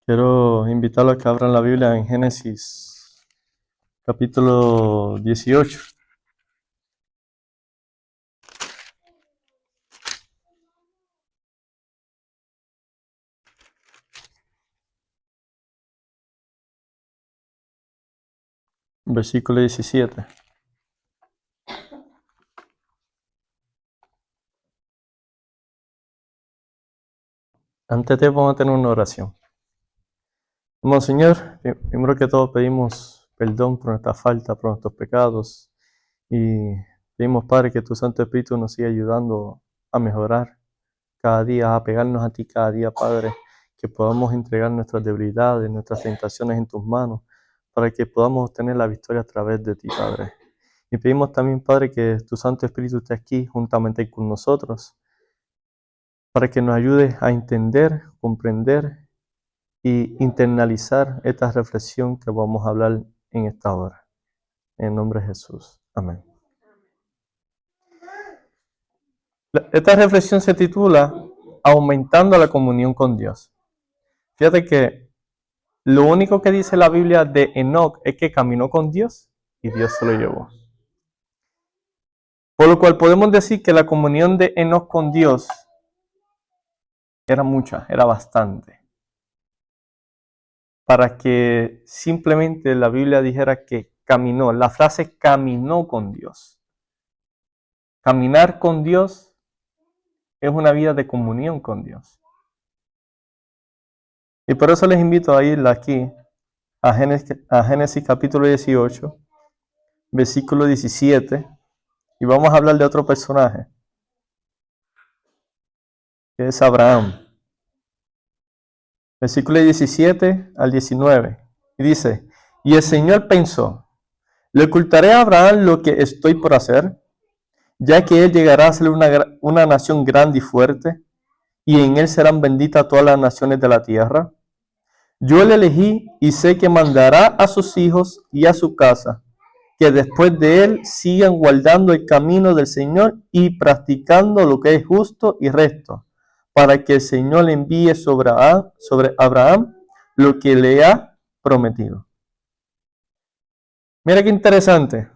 Quiero invitarlos a que abran la Biblia en Génesis capítulo 18. Versículo 17. Antes de vamos a tener una oración. Vamos, Señor, primero que todo pedimos perdón por nuestra falta, por nuestros pecados. Y pedimos, Padre, que tu Santo Espíritu nos siga ayudando a mejorar cada día, a pegarnos a ti cada día, Padre. Que podamos entregar nuestras debilidades, nuestras tentaciones en tus manos, para que podamos obtener la victoria a través de ti, Padre. Y pedimos también, Padre, que tu Santo Espíritu esté aquí juntamente con nosotros, para que nos ayude a entender, comprender y internalizar esta reflexión que vamos a hablar en esta hora. En el nombre de Jesús. Amén. Esta reflexión se titula Aumentando la comunión con Dios. Fíjate que lo único que dice la Biblia de Enoc es que caminó con Dios y Dios se lo llevó. Por lo cual podemos decir que la comunión de Enoc con Dios era mucha, era bastante. Para que simplemente la Biblia dijera que caminó. La frase caminó con Dios. Caminar con Dios es una vida de comunión con Dios. Y por eso les invito a ir aquí a Génesis capítulo 18, versículo 17. Y vamos a hablar de otro personaje, que es Abraham. Versículo 17 al 19. Y dice, y el Señor pensó, ¿le ocultaré a Abraham lo que estoy por hacer? Ya que él llegará a ser una nación grande y fuerte, y en él serán benditas todas las naciones de la tierra. Yo le elegí y sé que mandará a sus hijos y a su casa, que después de él sigan guardando el camino del Señor y practicando lo que es justo y recto, para que el Señor le envíe sobre Abraham lo que le ha prometido. Mira qué interesante.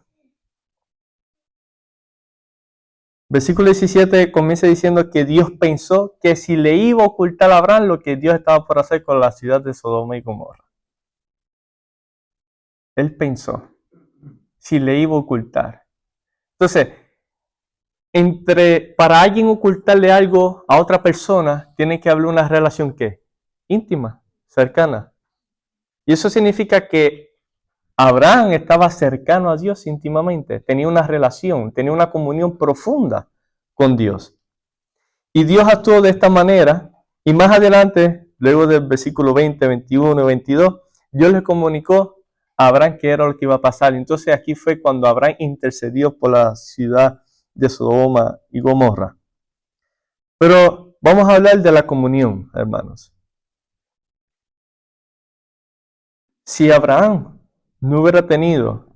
Versículo 17 comienza diciendo que Dios pensó que si le iba a ocultar a Abraham lo que Dios estaba por hacer con la ciudad de Sodoma y Gomorra. Él pensó si le iba a ocultar. Entonces, para alguien ocultarle algo a otra persona, tiene que haber una relación ¿qué? Íntima, cercana. Y eso significa que Abraham estaba cercano a Dios íntimamente, tenía una relación, tenía una comunión profunda con Dios. Y Dios actuó de esta manera, y más adelante, luego del versículo 20, 21 y 22, Dios le comunicó a Abraham que era lo que iba a pasar. Entonces aquí fue cuando Abraham intercedió por la ciudad de Sodoma y Gomorra. Pero vamos a hablar de la comunión, hermanos. Si Abraham no hubiera tenido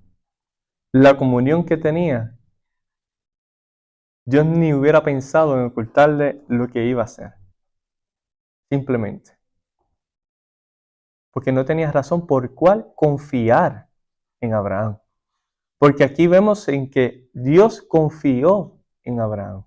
la comunión que tenía, Dios ni hubiera pensado en ocultarle lo que iba a hacer. Simplemente. Porque no tenía razón por cuál confiar en Abraham. Porque aquí vemos en que Dios confió en Abraham.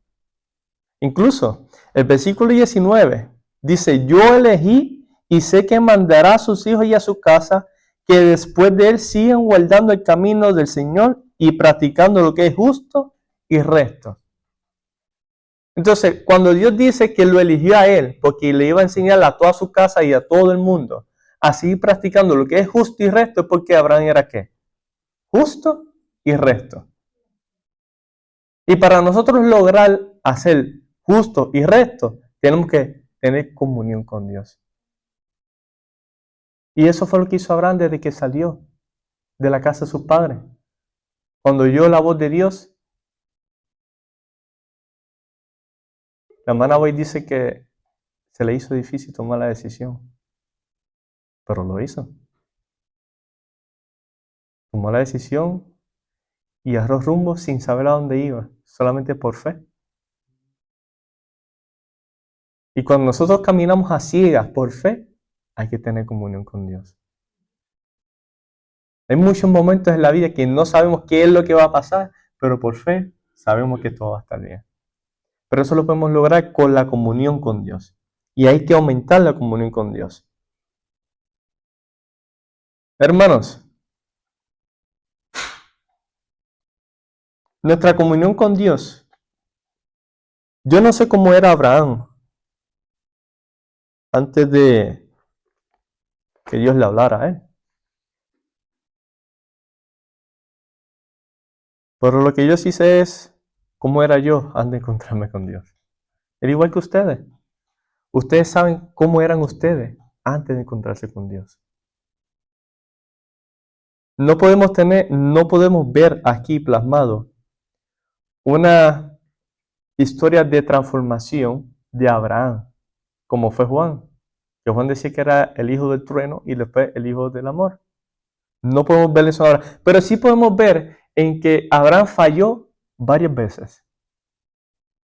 Incluso el versículo 19 dice, yo elegí y sé que mandará a sus hijos y a su casa, que después de él sigan guardando el camino del Señor y practicando lo que es justo y recto. Entonces, cuando Dios dice que lo eligió a él, porque le iba a enseñar a toda su casa y a todo el mundo, a seguir practicando lo que es justo y recto, es porque Abraham era ¿qué? Justo y recto. Y para nosotros lograr hacer justo y recto, tenemos que tener comunión con Dios. Y eso fue lo que hizo Abraham desde que salió de la casa de sus padres. Cuando oyó la voz de Dios, la hermana Boy dice que se le hizo difícil tomar la decisión, pero lo hizo. Tomó la decisión y agarró rumbo sin saber a dónde iba, solamente por fe. Y cuando nosotros caminamos a ciegas por fe, hay que tener comunión con Dios. Hay muchos momentos en la vida que no sabemos qué es lo que va a pasar, pero por fe sabemos que todo va a estar bien. Pero eso lo podemos lograr con la comunión con Dios. Y hay que aumentar la comunión con Dios. Hermanos, nuestra comunión con Dios, yo no sé cómo era Abraham antes de que Dios le hablara a él. Pero lo que yo sí sé es cómo era yo antes de encontrarme con Dios. Era igual que ustedes. Ustedes saben cómo eran ustedes antes de encontrarse con Dios. No podemos ver aquí plasmado una historia de transformación de Abraham, como fue Juan. Que Juan decía que era el hijo del trueno y después el hijo del amor. No podemos ver eso ahora, pero sí podemos ver en que Abraham falló varias veces,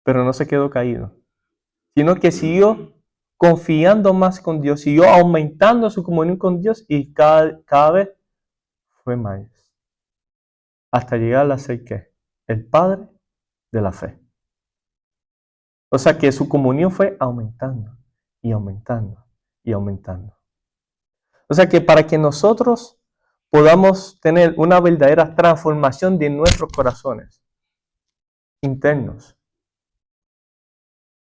pero no se quedó caído, sino que siguió confiando más con Dios, siguió aumentando su comunión con Dios y cada vez fue más, hasta llegar a ser ¿qué? El padre de la fe. O sea que su comunión fue aumentando y aumentando y aumentando. O sea que para que nosotros podamos tener una verdadera transformación de nuestros corazones internos,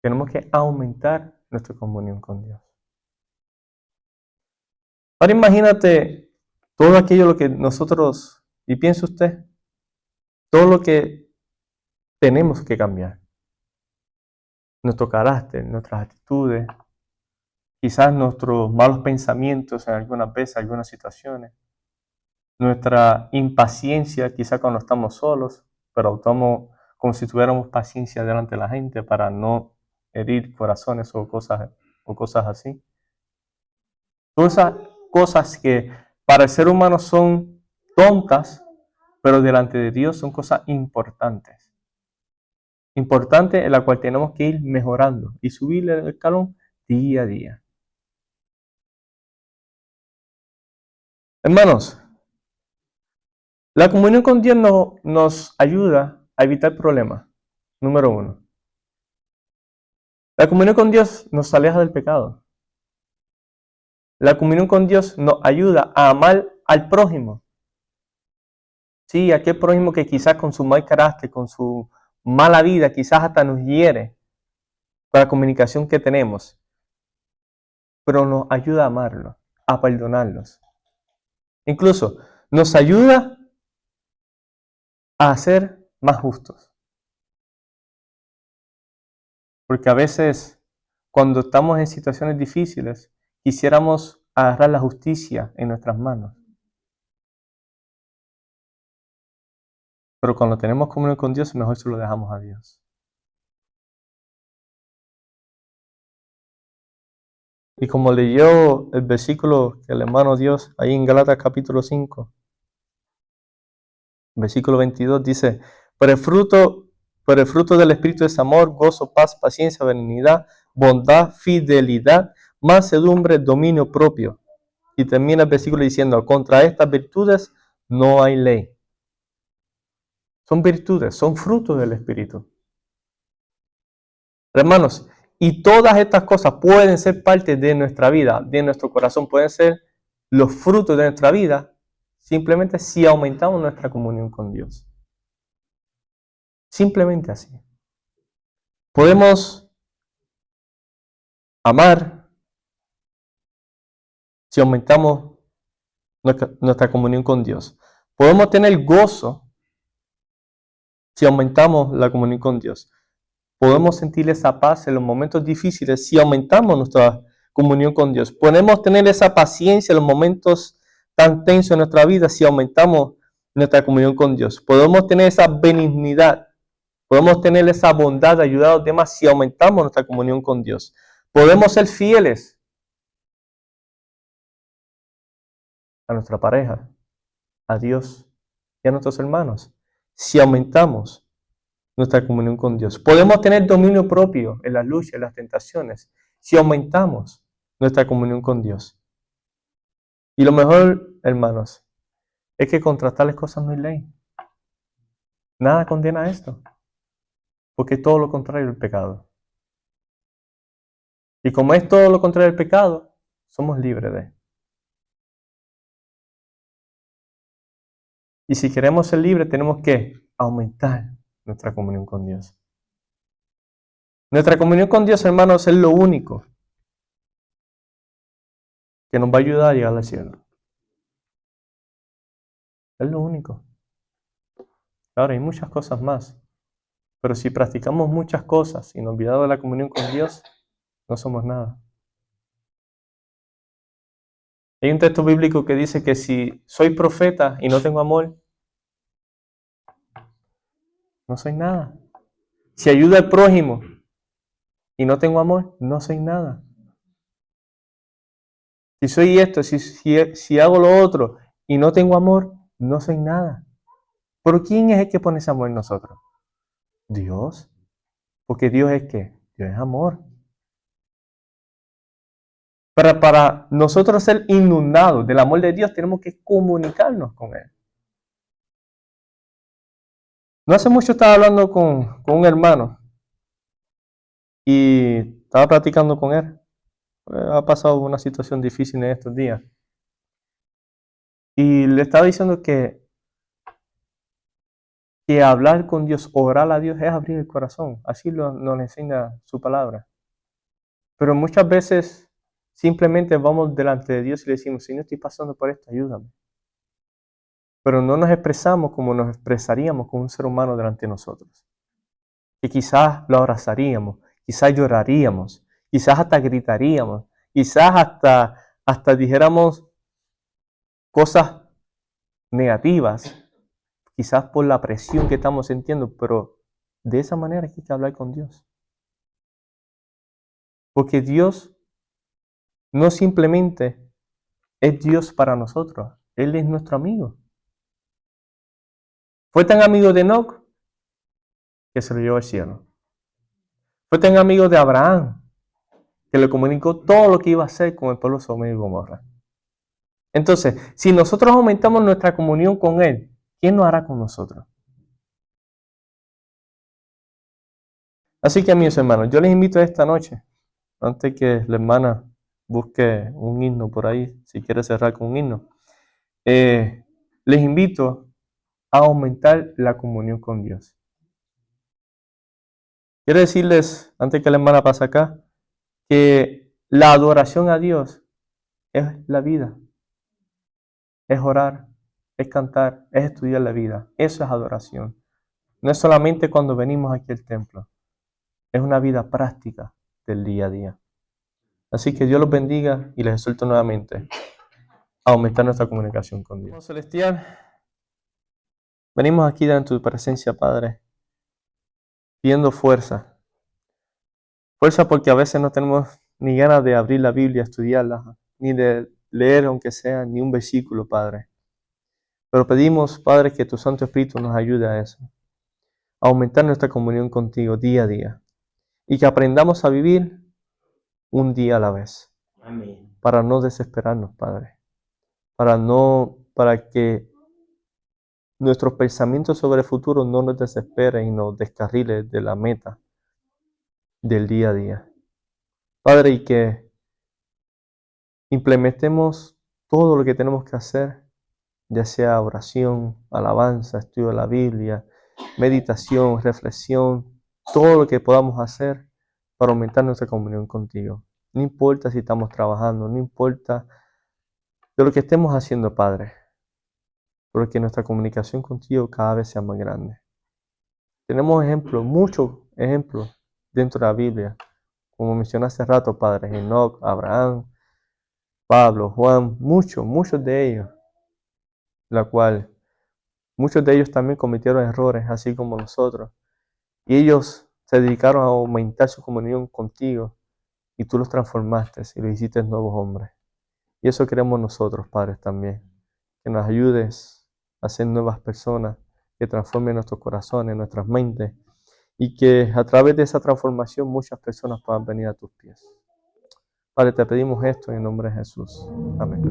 tenemos que aumentar nuestra comunión con Dios. Ahora imagínate todo aquello lo que nosotros, y piense usted, todo lo que tenemos que cambiar. Nuestro carácter, nuestras actitudes, quizás nuestros malos pensamientos en algunas veces, algunas situaciones, nuestra impaciencia quizás cuando estamos solos, pero actuamos como si tuviéramos paciencia delante de la gente para no herir corazones o cosas así. Todas esas cosas que para el ser humano son tontas, pero delante de Dios son cosas importantes. Importantes en la cual tenemos que ir mejorando y subir el escalón día a día. Hermanos, la comunión con Dios nos ayuda a evitar problemas. Número 1. La comunión con Dios nos aleja del pecado. La comunión con Dios nos ayuda a amar al prójimo. Sí, aquel prójimo que quizás con su mal carácter, con su mala vida, quizás hasta nos hiere con la comunicación que tenemos. Pero nos ayuda a amarlo, a perdonarlos. Incluso nos ayuda a ser más justos. Porque a veces, cuando estamos en situaciones difíciles, quisiéramos agarrar la justicia en nuestras manos. Pero cuando tenemos comunión con Dios, mejor se lo dejamos a Dios. Y como leyó el versículo que el hermano Dios ahí en Gálatas capítulo 5, versículo 22 dice, pero el fruto del Espíritu es amor, gozo, paz, paciencia, benignidad, bondad, fidelidad, mansedumbre, dominio propio. Y termina el versículo diciendo, contra estas virtudes no hay ley. Son virtudes, son frutos del Espíritu. Hermanos, y todas estas cosas pueden ser parte de nuestra vida, de nuestro corazón, pueden ser los frutos de nuestra vida, simplemente si aumentamos nuestra comunión con Dios. Simplemente así. Podemos amar si aumentamos nuestra comunión con Dios. Podemos tener gozo si aumentamos la comunión con Dios. Podemos sentir esa paz en los momentos difíciles si aumentamos nuestra comunión con Dios. Podemos tener esa paciencia en los momentos tan tensos en nuestra vida si aumentamos nuestra comunión con Dios. Podemos tener esa benignidad. Podemos tener esa bondad de ayudar a los demás si aumentamos nuestra comunión con Dios. Podemos ser fieles a nuestra pareja, a Dios y a nuestros hermanos si aumentamos nuestra comunión con Dios. Podemos tener dominio propio en las luchas, en las tentaciones, si aumentamos nuestra comunión con Dios. Y lo mejor, hermanos, es que contra tales cosas no hay ley. Nada condena esto, porque es todo lo contrario del pecado. Y como es todo lo contrario del pecado, somos libres de. Y si queremos ser libres, tenemos que aumentar nuestra comunión con Dios. Nuestra comunión con Dios, hermanos, es lo único que nos va a ayudar a llegar al cielo. Es lo único. Ahora, hay muchas cosas más. Pero si practicamos muchas cosas y nos olvidamos de la comunión con Dios, no somos nada. Hay un texto bíblico que dice que si soy profeta y no tengo amor, no soy nada. Si ayudo al prójimo y no tengo amor, no soy nada. Si soy esto, si hago lo otro y no tengo amor, no soy nada. ¿Pero quién es el que pone ese amor en nosotros? Dios. Porque Dios es ¿qué? Dios es amor. Para nosotros ser inundados del amor de Dios, tenemos que comunicarnos con Él. No hace mucho estaba hablando con un hermano y estaba platicando con él. Ha pasado una situación difícil en estos días. Y le estaba diciendo que hablar con Dios, orar a Dios es abrir el corazón. Así nos enseña su palabra. Pero muchas veces simplemente vamos delante de Dios y le decimos, Señor, estoy pasando por esto, ayúdame. Pero no nos expresamos como nos expresaríamos con un ser humano delante de nosotros. Que quizás lo abrazaríamos, quizás lloraríamos, quizás hasta gritaríamos, quizás hasta dijéramos cosas negativas, quizás por la presión que estamos sintiendo, pero de esa manera hay que hablar con Dios. Porque Dios no simplemente es Dios para nosotros, Él es nuestro amigo. Fue tan amigo de Enoc que se lo llevó al cielo. Fue tan amigo de Abraham que le comunicó todo lo que iba a hacer con el pueblo de Sodoma y Gomorra. Entonces, si nosotros aumentamos nuestra comunión con Él, ¿quién lo hará con nosotros? Así que, mis hermanos, yo les invito esta noche, antes que la hermana busque un himno por ahí, si quiere cerrar con un himno, les invito a aumentar la comunión con Dios. Quiero decirles, antes que la hermana pase acá, que la adoración a Dios es la vida. Es orar, es cantar, es estudiar la vida. Eso es adoración. No es solamente cuando venimos aquí al templo. Es una vida práctica del día a día. Así que Dios los bendiga y les exhorto nuevamente a aumentar nuestra comunicación con Dios. Celestial, venimos aquí delante de tu presencia, Padre, pidiendo fuerza. Fuerza porque a veces no tenemos ni ganas de abrir la Biblia, estudiarla, ni de leer, aunque sea, ni un versículo, Padre. Pero pedimos, Padre, que tu Santo Espíritu nos ayude a eso, a aumentar nuestra comunión contigo día a día, y que aprendamos a vivir un día a la vez. Amén. Para no desesperarnos, Padre. Para que nuestros pensamientos sobre el futuro no nos desesperen y nos descarrilen de la meta del día a día. Padre, y que implementemos todo lo que tenemos que hacer, ya sea oración, alabanza, estudio de la Biblia, meditación, reflexión, todo lo que podamos hacer para aumentar nuestra comunión contigo. No importa si estamos trabajando, no importa de lo que estemos haciendo, Padre, porque nuestra comunicación contigo cada vez sea más grande. Tenemos ejemplos, muchos ejemplos dentro de la Biblia, como mencioné hace rato, Padre, Enoc, Abraham, Pablo, Juan, muchos de ellos, la cual muchos de ellos también cometieron errores, así como nosotros, y ellos se dedicaron a aumentar su comunión contigo, y tú los transformaste y los hiciste nuevos hombres. Y eso queremos nosotros, Padre, también, que nos ayudes a ser nuevas personas, que transforme nuestros corazones, nuestras mentes, y que a través de esa transformación muchas personas puedan venir a tus pies. Padre, te pedimos esto en el nombre de Jesús. Amén.